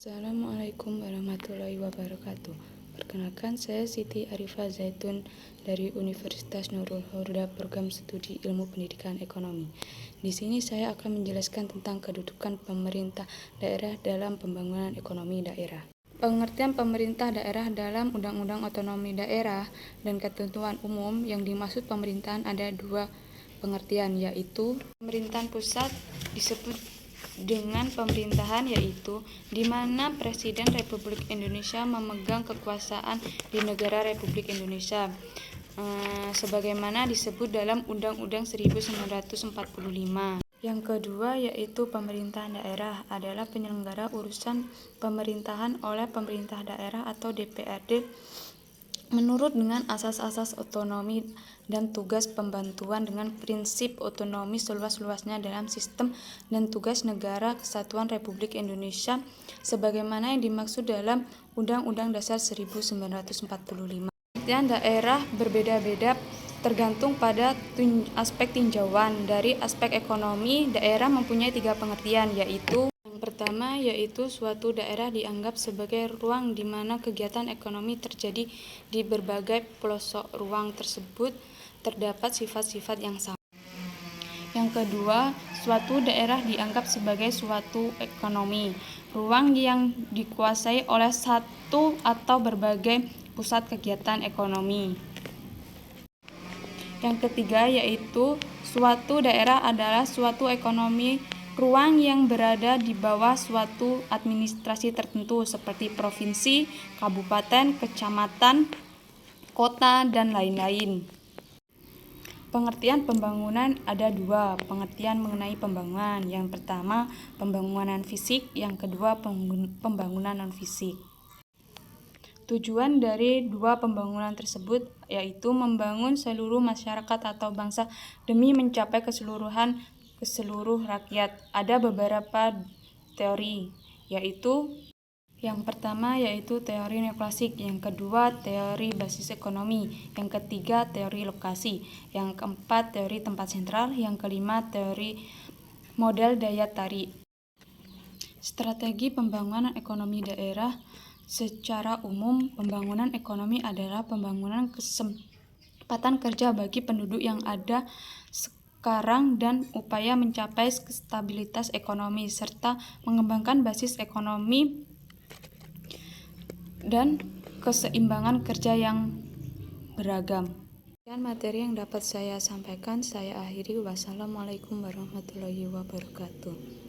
Assalamualaikum warahmatullahi wabarakatuh. Perkenalkan, saya Siti Arifah Zaitun dari Universitas Nurul Huda Program Studi Ilmu Pendidikan Ekonomi. Di sini saya akan menjelaskan tentang kedudukan pemerintah daerah dalam pembangunan ekonomi daerah. Pengertian pemerintah daerah dalam Undang-Undang Otonomi Daerah dan Ketentuan Umum yang dimaksud pemerintahan ada dua pengertian, yaitu pemerintahan pusat disebut dengan pemerintahan, yaitu di mana Presiden Republik Indonesia memegang kekuasaan di negara Republik Indonesia, sebagaimana disebut dalam Undang-Undang 1945. Yang kedua yaitu pemerintahan daerah adalah penyelenggara urusan pemerintahan oleh pemerintah daerah atau DPRD menurut dengan asas-asas otonomi dan tugas pembantuan dengan prinsip otonomi seluas-luasnya dalam sistem dan tugas negara Kesatuan Republik Indonesia sebagaimana yang dimaksud dalam Undang-Undang Dasar 1945. Pengertian daerah berbeda-beda tergantung pada aspek tinjauan. Dari aspek ekonomi, daerah mempunyai tiga pengertian, yaitu yang pertama yaitu suatu daerah dianggap sebagai ruang di mana kegiatan ekonomi terjadi. Di berbagai pelosok ruang tersebut terdapat sifat-sifat yang sama. Yang kedua, suatu daerah dianggap sebagai suatu ekonomi, ruang yang dikuasai oleh satu atau berbagai pusat kegiatan ekonomi. Yang ketiga yaitu suatu daerah adalah suatu ekonomi, ruang yang berada di bawah suatu administrasi tertentu seperti provinsi, kabupaten, kecamatan, kota, dan lain-lain. Pengertian pembangunan ada dua pengertian mengenai pembangunan. Yang pertama pembangunan fisik, yang kedua pembangunan non-fisik. Tujuan dari dua pembangunan tersebut yaitu membangun seluruh masyarakat atau bangsa demi mencapai keseluruhan seluruh rakyat. Ada beberapa teori, yaitu yang pertama yaitu teori neoklasik, yang kedua teori basis ekonomi, yang ketiga teori lokasi, yang keempat teori tempat sentral, yang kelima teori model daya tarik. Strategi pembangunan ekonomi daerah. Secara umum, pembangunan ekonomi adalah pembangunan kesempatan kerja bagi penduduk yang ada sekarang dan upaya mencapai stabilitas ekonomi serta mengembangkan basis ekonomi dan keseimbangan kerja yang beragam. Sekian materi yang dapat saya sampaikan. Saya akhiri. Wassalamualaikum warahmatullahi wabarakatuh.